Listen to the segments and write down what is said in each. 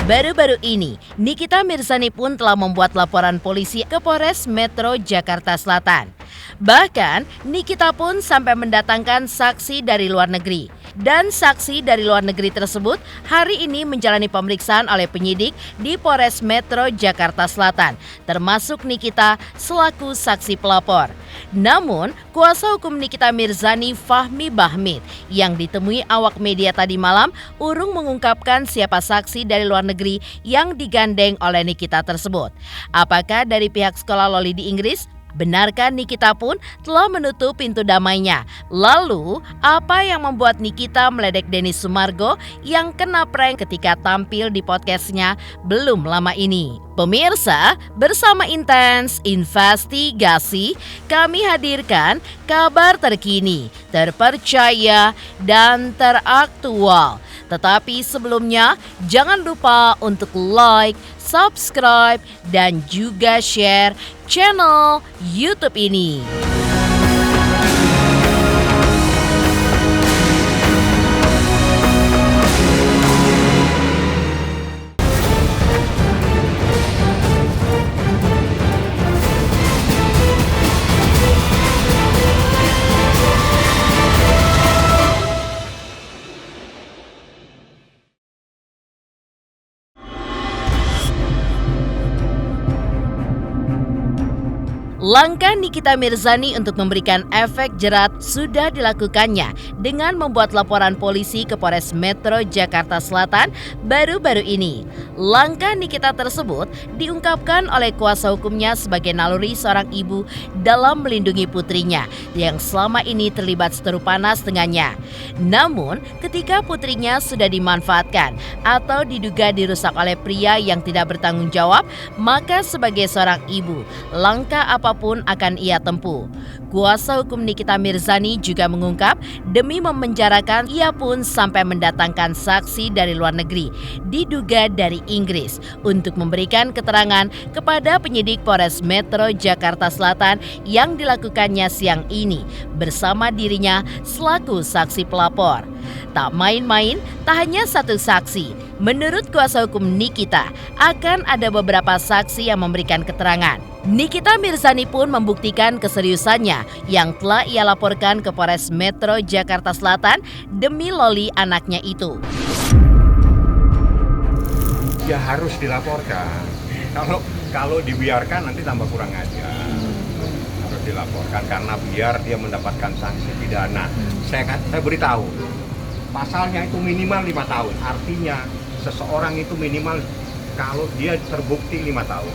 Baru-baru ini, Nikita Mirzani pun telah membuat laporan polisi ke Polres Metro Jakarta Selatan. Bahkan, Nikita pun sampai mendatangkan saksi dari luar negeri. Dan saksi dari luar negeri tersebut hari ini menjalani pemeriksaan oleh penyidik di Polres Metro Jakarta Selatan, termasuk Nikita selaku saksi pelapor. Namun, kuasa hukum Nikita Mirzani, Fahmi Bahmid, yang ditemui awak media tadi malam, urung mengungkapkan siapa saksi dari luar negeri yang digandeng oleh Nikita tersebut. Apakah dari pihak sekolah Loli di Inggris? Benarkah Nikita pun telah menutup pintu damainya? Lalu, apa yang membuat Nikita meledek Denny Sumargo yang kena prank ketika tampil di podcastnya belum lama ini? Pemirsa, bersama Intens Investigasi, kami hadirkan kabar terkini, terpercaya, dan teraktual. Tetapi sebelumnya, jangan lupa untuk like, subscribe, dan juga share channel YouTube ini. Langkah Nikita Mirzani untuk memberikan efek jerat sudah dilakukannya dengan membuat laporan polisi ke Polres Metro Jakarta Selatan baru-baru ini. Langkah Nikita tersebut diungkapkan oleh kuasa hukumnya sebagai naluri seorang ibu dalam melindungi putrinya yang selama ini terlibat seteru panas dengannya. Namun, ketika putrinya sudah dimanfaatkan atau diduga dirusak oleh pria yang tidak bertanggung jawab, maka sebagai seorang ibu, langkah apapun akan ia tempuh. Kuasa hukum Nikita Mirzani juga mengungkap demi memenjarakan ia pun sampai mendatangkan saksi dari luar negeri, diduga dari Inggris, untuk memberikan keterangan kepada penyidik Polres Metro Jakarta Selatan yang dilakukannya siang ini bersama dirinya selaku saksi pelapor. Tak main-main, tak hanya satu saksi. Menurut kuasa hukum Nikita, akan ada beberapa saksi yang memberikan keterangan. Nikita Mirzani pun membuktikan keseriusannya yang telah ia laporkan ke Polres Metro Jakarta Selatan demi Loli anaknya itu. Ya harus dilaporkan. Kalau dibiarkan nanti tambah kurang ajar. Harus dilaporkan karena biar dia mendapatkan sanksi pidana. Saya beritahu, pasalnya itu minimal 5 tahun. Artinya seseorang itu minimal kalau dia terbukti 5 tahun.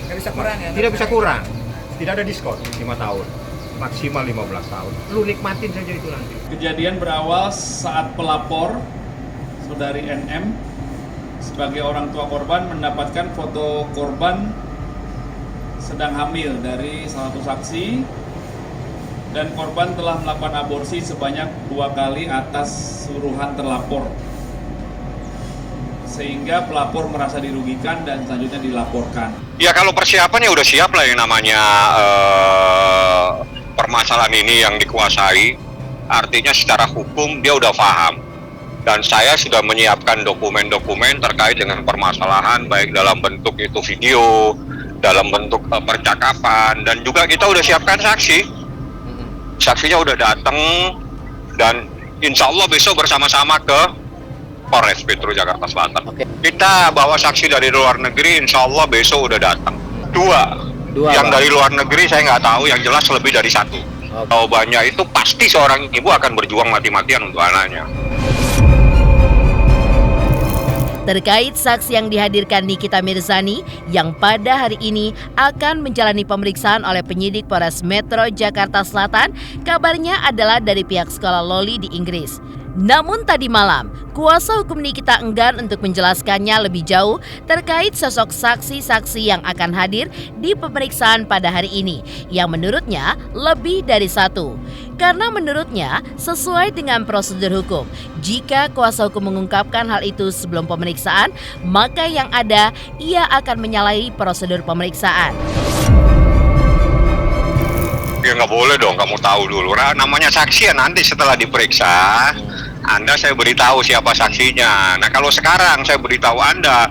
Nggak bisa kurang ya? Tidak bisa kurang. Tidak ada diskon 5 tahun. Maksimal 15 tahun. Lu nikmatin saja itu nanti. Kejadian berawal saat pelapor, saudari NM, sebagai orang tua korban mendapatkan foto korban sedang hamil dari salah satu saksi, dan korban telah melakukan aborsi sebanyak 2 kali atas suruhan terlapor, sehingga pelapor merasa dirugikan dan selanjutnya dilaporkan. Ya kalau persiapannya udah siap lah yang namanya permasalahan ini yang dikuasai, artinya secara hukum dia udah paham. Dan saya sudah menyiapkan dokumen-dokumen terkait dengan permasalahan, baik dalam bentuk itu video, dalam bentuk percakapan, dan juga kita udah siapkan saksi. Saksinya udah datang, dan insya Allah besok bersama-sama ke Polres Metro Jakarta Selatan. Oke. Kita bawa saksi dari luar negeri, insya Allah besok udah datang. Dua yang Bang. dari luar negeri saya nggak tahu, yang jelas lebih dari 1. Kalau banyak itu pasti seorang ibu akan berjuang mati-matian untuk anaknya. Terkait saksi yang dihadirkan Nikita Mirzani yang pada hari ini akan menjalani pemeriksaan oleh penyidik Polres Metro Jakarta Selatan, kabarnya adalah dari pihak sekolah Loli di Inggris. Namun tadi malam, kuasa hukum Nikita enggan untuk menjelaskannya lebih jauh terkait sosok saksi-saksi yang akan hadir di pemeriksaan pada hari ini, yang menurutnya lebih dari 1. Karena menurutnya sesuai dengan prosedur hukum, jika kuasa hukum mengungkapkan hal itu sebelum pemeriksaan, maka yang ada ia akan menyalahi prosedur pemeriksaan. Ya nggak boleh dong, kamu tahu dulu. Namanya saksi ya nanti setelah diperiksa, Anda saya beritahu siapa saksinya. Nah kalau sekarang saya beritahu Anda,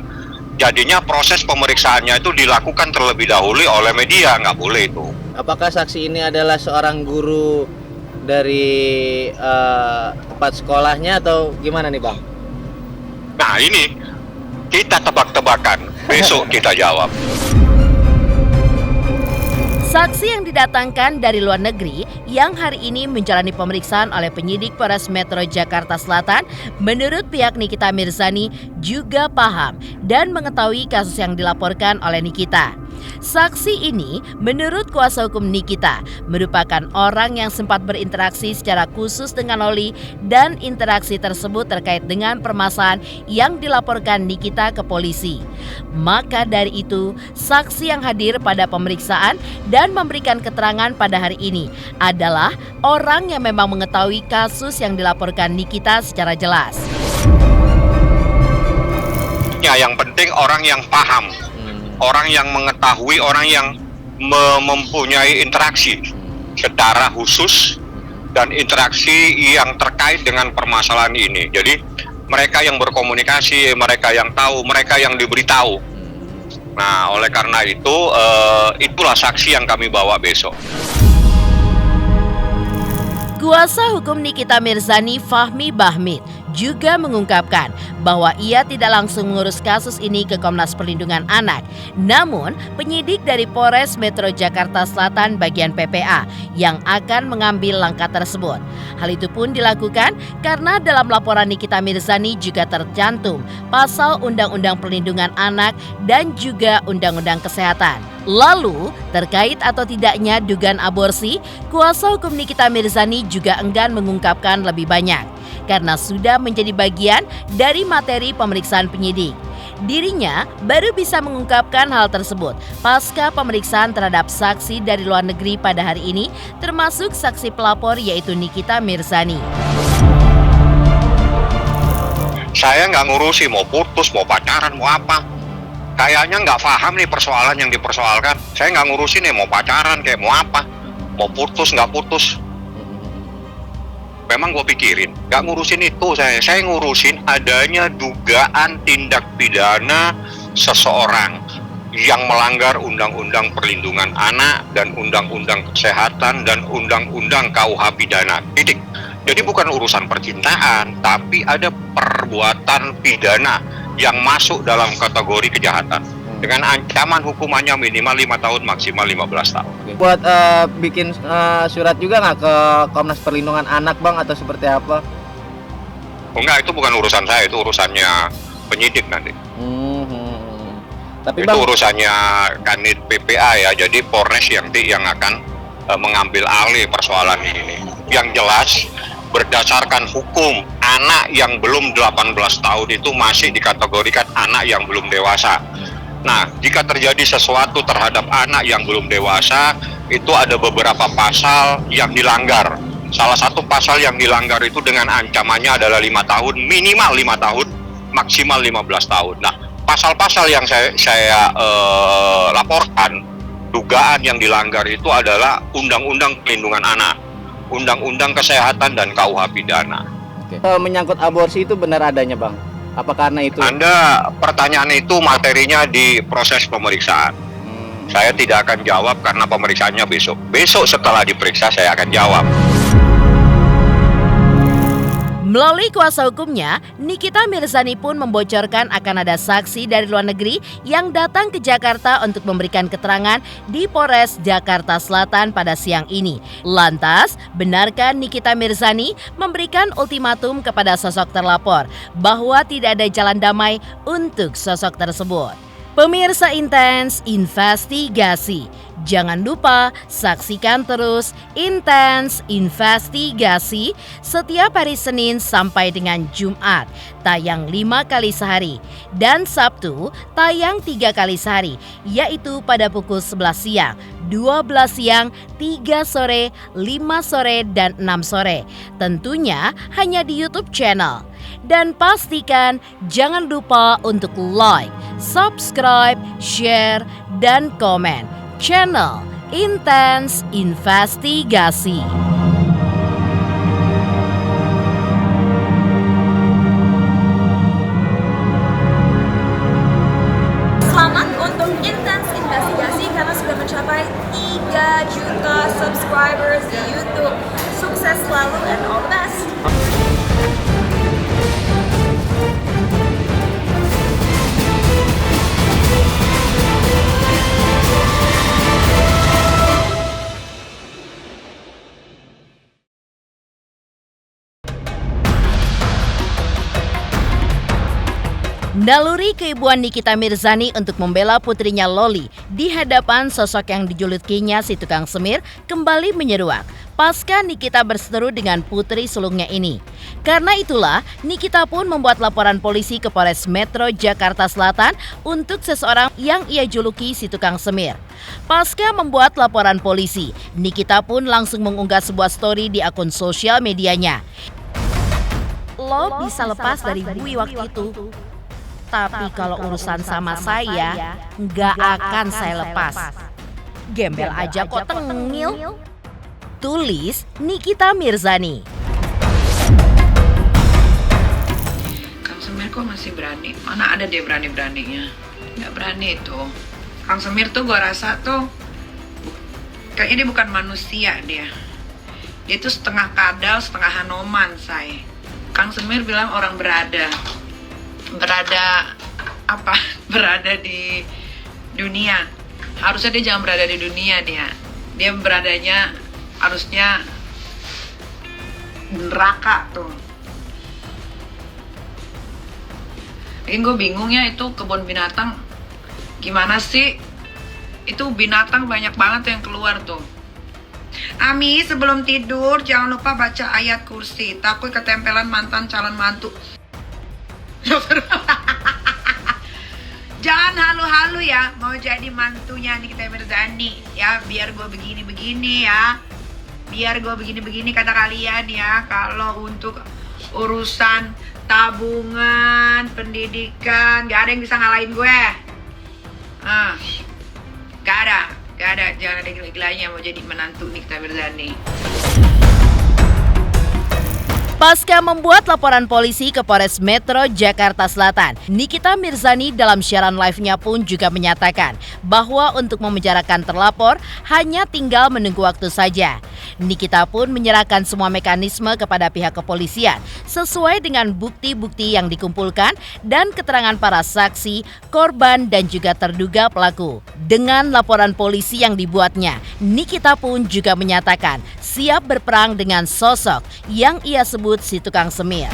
Jadinya proses pemeriksaannya itu dilakukan terlebih dahulu oleh media, nggak boleh itu. Apakah saksi ini adalah seorang guru dari tempat sekolahnya atau gimana nih Bang? Nah ini kita tebak-tebakan, besok kita jawab. Saksi yang didatangkan dari luar negeri yang hari ini menjalani pemeriksaan oleh penyidik Polres Metro Jakarta Selatan, menurut pihak Nikita Mirzani juga paham dan mengetahui kasus yang dilaporkan oleh Nikita. Saksi ini menurut kuasa hukum Nikita merupakan orang yang sempat berinteraksi secara khusus dengan Loli dan interaksi tersebut terkait dengan permasalahan yang dilaporkan Nikita ke polisi. Maka dari itu, saksi yang hadir pada pemeriksaan dan memberikan keterangan pada hari ini adalah orang yang memang mengetahui kasus yang dilaporkan Nikita secara jelas. Ya, yang penting orang yang paham. Orang yang mengetahui, orang yang mempunyai interaksi secara khusus dan interaksi yang terkait dengan permasalahan ini. Jadi mereka yang berkomunikasi, mereka yang tahu, mereka yang diberitahu. Nah, oleh karena itu, itulah saksi yang kami bawa besok. Kuasa hukum Nikita Mirzani, Fahmi Bahmid, juga mengungkapkan bahwa ia tidak langsung mengurus kasus ini ke Komnas Perlindungan Anak. Namun, penyidik dari Polres Metro Jakarta Selatan bagian PPA yang akan mengambil langkah tersebut. Hal itu pun dilakukan karena dalam laporan Nikita Mirzani juga tercantum pasal Undang-Undang Perlindungan Anak dan juga Undang-Undang Kesehatan. Lalu, terkait atau tidaknya dugaan aborsi, kuasa hukum Nikita Mirzani juga enggan mengungkapkan lebih banyak karena sudah menjadi bagian dari materi pemeriksaan penyidik. Dirinya baru bisa mengungkapkan hal tersebut pasca pemeriksaan terhadap saksi dari luar negeri pada hari ini, termasuk saksi pelapor yaitu Nikita Mirzani. Saya nggak ngurusi mau putus, mau pacaran, mau apa. Kayaknya nggak paham nih persoalan yang dipersoalkan. Saya nggak ngurusin nih mau pacaran kayak mau apa, mau putus nggak putus. Memang gue pikirin, nggak ngurusin itu saya ngurusin adanya dugaan tindak pidana seseorang yang melanggar Undang-Undang Perlindungan Anak dan Undang-Undang Kesehatan dan Undang-Undang KUH Pidana. Titik. Jadi bukan urusan percintaan, tapi ada perbuatan pidana yang masuk dalam kategori kejahatan dengan ancaman hukumannya minimal 5 tahun maksimal 15 tahun. Buat bikin surat juga nggak ke Komnas Perlindungan Anak Bang atau seperti apa? Enggak, itu bukan urusan saya, itu urusannya penyidik nanti. Tapi itu Bang, urusannya Kanit PPA ya, jadi Polres yang akan mengambil alih persoalan ini. Yang jelas berdasarkan hukum, anak yang belum 18 tahun itu masih dikategorikan anak yang belum dewasa. Nah, jika terjadi sesuatu terhadap anak yang belum dewasa, itu ada beberapa pasal yang dilanggar. Salah satu pasal yang dilanggar itu dengan ancamannya adalah 5 tahun, minimal 5 tahun, maksimal 15 tahun. Nah, pasal-pasal yang saya laporkan, dugaan yang dilanggar itu adalah Undang-Undang Perlindungan Anak, Undang-Undang Kesehatan dan KUH Pidana. menyangkut aborsi itu benar adanya Bang? Apa karena itu? Anda pertanyaan itu materinya di proses pemeriksaan. Saya tidak akan jawab karena pemeriksaannya besok. Besok setelah diperiksa saya akan jawab. Melalui kuasa hukumnya, Nikita Mirzani pun membocorkan akan ada saksi dari luar negeri yang datang ke Jakarta untuk memberikan keterangan di Polres Jakarta Selatan pada siang ini. Lantas, benarkah Nikita Mirzani memberikan ultimatum kepada sosok terlapor bahwa tidak ada jalan damai untuk sosok tersebut? Pemirsa Intens Investigasi, jangan lupa saksikan terus Intens Investigasi setiap hari Senin sampai dengan Jumat, tayang 5 kali sehari, dan Sabtu tayang 3 kali sehari, yaitu pada pukul 11 siang, 12 siang, 3 sore, 5 sore, dan 6 sore. Tentunya hanya di YouTube channel. Dan pastikan jangan lupa untuk like, subscribe, share, dan komen channel Intens Investigasi. Naluri keibuan Nikita Mirzani untuk membela putrinya Loli di hadapan sosok yang dijulukinya si tukang semir kembali menyeruak pasca Nikita berseteru dengan putri sulungnya ini. Karena itulah, Nikita pun membuat laporan polisi ke Polres Metro Jakarta Selatan untuk seseorang yang ia juluki si tukang semir. Pasca membuat laporan polisi, Nikita pun langsung mengunggah sebuah story di akun sosial medianya. Lo bisa lepas dari gue waktu itu. Tapi kalau urusan sama saya, nggak akan saya lepas. Gembel aja kok tengil. Tulis Nikita Mirzani. Kang Semir kok masih berani? Mana ada dia berani-beraninya? Nggak berani itu. Kang Semir tuh gua rasa tuh kayaknya dia bukan manusia dia. Dia tuh setengah kadal, setengah Hanoman, say. Kang Semir bilang orang berada apa? Berada di dunia. Harusnya dia jangan berada di dunia dia. Dia beradanya harusnya neraka tuh. Mungkin gue bingung ya, itu kebun binatang gimana sih? Itu binatang banyak banget yang keluar tuh. Ami, sebelum tidur jangan lupa baca ayat kursi. Takut ketempelan mantan calon mantu. Jangan halu-halu ya, mau jadi mantunya Nikita Mirzani ya, biar gue begini-begini ya. Biar gue begini-begini kata kalian ya. Kalau untuk urusan tabungan, pendidikan, gak ada yang bisa ngalahin gue. Gak ada, jangan ada gila-gilanya mau jadi menantu Nikita Mirzani. Pasca membuat laporan polisi ke Polres Metro Jakarta Selatan, Nikita Mirzani dalam siaran live-nya pun juga menyatakan bahwa untuk memenjarakan terlapor hanya tinggal menunggu waktu saja. Nikita pun menyerahkan semua mekanisme kepada pihak kepolisian sesuai dengan bukti-bukti yang dikumpulkan dan keterangan para saksi, korban dan juga terduga pelaku. Dengan laporan polisi yang dibuatnya, Nikita pun juga menyatakan siap berperang dengan sosok yang ia sebut si tukang semir.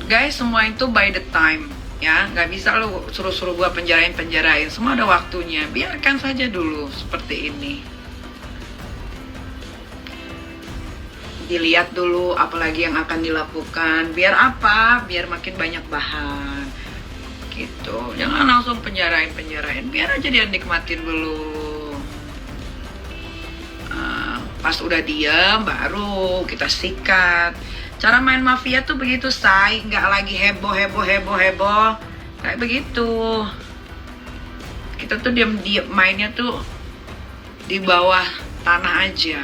Guys, semua itu by the time ya, nggak bisa lo suruh-suruh gua penjarain, semua ada waktunya. Biarkan saja dulu seperti ini, dilihat dulu apalagi yang akan dilakukan. Biar apa? Biar makin banyak bahan gitu. Jangan langsung penjarain, biar aja dia nikmatin dulu. Pas udah diam baru kita sikat. Cara main mafia tuh begitu, say. Nggak lagi heboh kayak begitu. Kita tuh diam mainnya tuh di bawah tanah aja.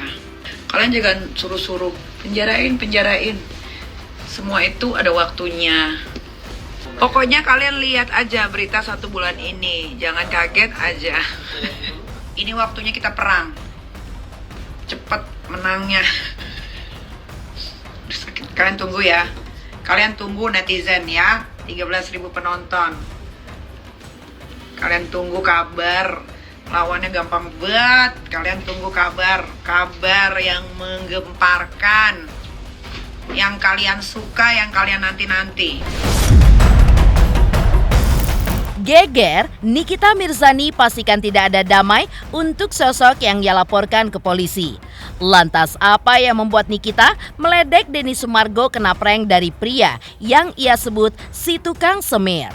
Kalian jangan suruh-suruh penjarain. Semua itu ada waktunya. Pokoknya kalian lihat aja berita 1 bulan ini, jangan kaget aja. Ini waktunya kita perang. Cepat menangnya. Kalian tunggu ya. Kalian tunggu netizen ya. 13.000 penonton. Kalian tunggu kabar. Lawannya gampang banget. Kalian tunggu kabar yang menggemparkan. Yang kalian suka, yang kalian nanti-nanti. Geger, Nikita Mirzani pastikan tidak ada damai untuk sosok yang ia laporkan ke polisi. Lantas apa yang membuat Nikita meledek Denny Sumargo kena prank dari pria yang ia sebut si tukang semir?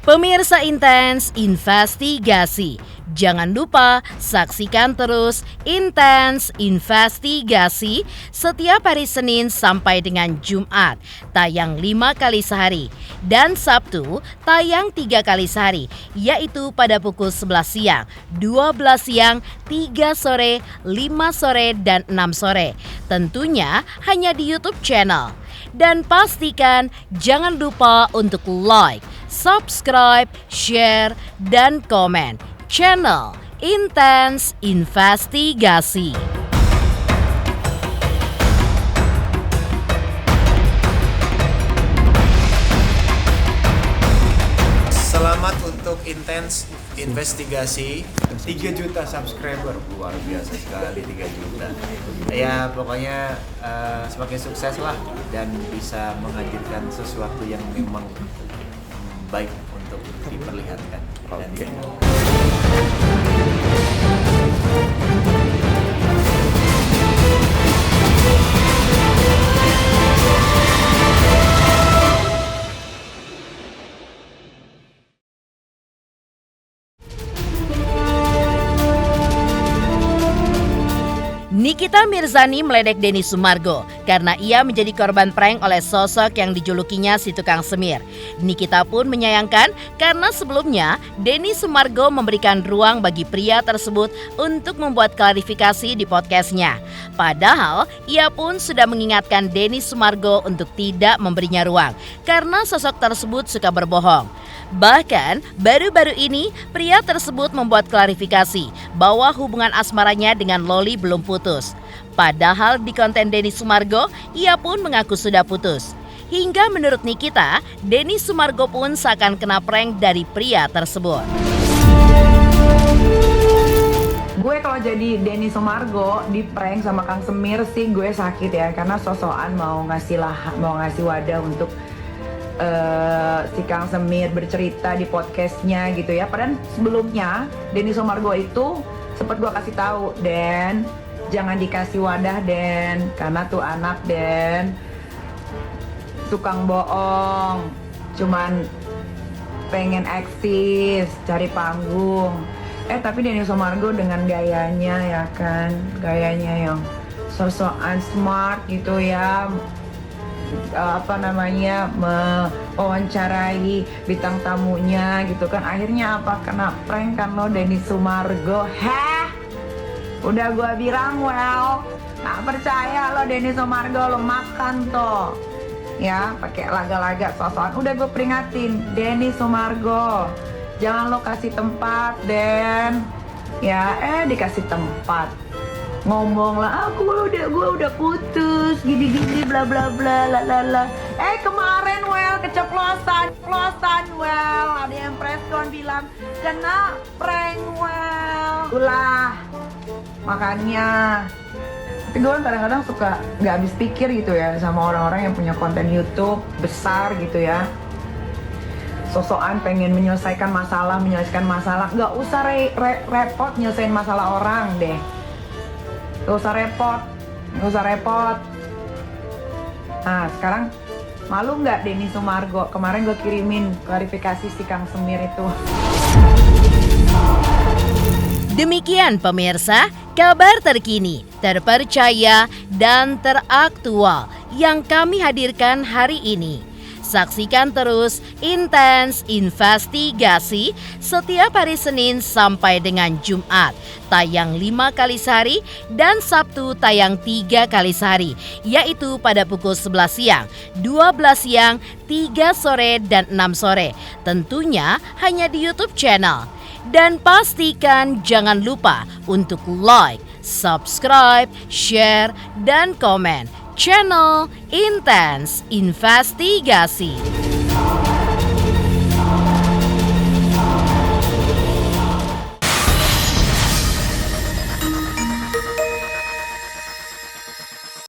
Pemirsa Intens Investigasi, jangan lupa saksikan terus Intens Investigasi setiap hari Senin sampai dengan Jumat, tayang 5 kali sehari, dan Sabtu tayang 3 kali sehari, yaitu pada pukul 11 siang, 12 siang, 3 sore, 5 sore, dan 6 sore. Tentunya hanya di YouTube channel. Dan pastikan jangan lupa untuk like, subscribe, share, dan komen channel Intens Investigasi. Selamat untuk Intens investigasi 3 juta subscriber, luar biasa sekali 3 juta. Ya pokoknya semakin sukses lah dan bisa menghadirkan sesuatu yang memang baik untuk diperlihatkan. Oke. Nikita Mirzani meledek Denny Sumargo karena ia menjadi korban prank oleh sosok yang dijulukinya si tukang semir. Nikita pun menyayangkan karena sebelumnya Denny Sumargo memberikan ruang bagi pria tersebut untuk membuat klarifikasi di podcastnya. Padahal ia pun sudah mengingatkan Denny Sumargo untuk tidak memberinya ruang karena sosok tersebut suka berbohong. Bahkan baru-baru ini pria tersebut membuat klarifikasi bahwa hubungan asmaranya dengan Loli belum putus. Padahal di konten Denny Sumargo ia pun mengaku sudah putus. Hingga menurut Nikita, Denny Sumargo pun seakan kena prank dari pria tersebut. Gue kalau jadi Denny Sumargo di prank sama Kang Semir sih gue sakit ya, karena sosokan mau ngasih wadah untuk si Kang Semir bercerita di podcastnya gitu ya. Padahal sebelumnya Denny Sumargo itu sempat gue kasih tahu, Den, jangan dikasih wadah Den, karena tuh anak Den tukang bohong, cuman pengen eksis, cari panggung. Tapi Denny Sumargo dengan gayanya ya kan, gayanya yang sosokan smart gitu ya, mewawancarai bintang tamunya gitu kan. Akhirnya apa, kena prank kan lo Denny Sumargo. Udah gua bilang nggak percaya lo Denny Sumargo, lo makan toh ya pakai laga-laga sosokan. Udah gue peringatin, Denny Sumargo jangan lo kasih tempat Den ya. Dikasih tempat, ngomong lah, gue udah putus, gini bla bla bla lalala. Kemarin keceplosan ada yang preskon bilang kena prank ulah. Makanya tapi gue kadang-kadang suka nggak habis pikir gitu ya sama orang-orang yang punya konten YouTube besar gitu ya. Sosokan pengen menyelesaikan masalah, nggak usah repot nyelesain masalah orang deh. Gak usah repot. Nah sekarang malu nggak Denny Sumargo? Kemarin gue kirimin klarifikasi si Kang Semir itu. Demikian pemirsa, kabar terkini, terpercaya, dan teraktual yang kami hadirkan hari ini. Saksikan terus Intens Investigasi setiap hari Senin sampai dengan Jumat, tayang 5 kali sehari dan Sabtu tayang 3 kali sehari, yaitu pada pukul 11 siang, 12 siang, 3 sore, dan 6 sore. Tentunya hanya di YouTube channel. Dan pastikan jangan lupa untuk like, subscribe, share, dan komen channel Intens Investigasi.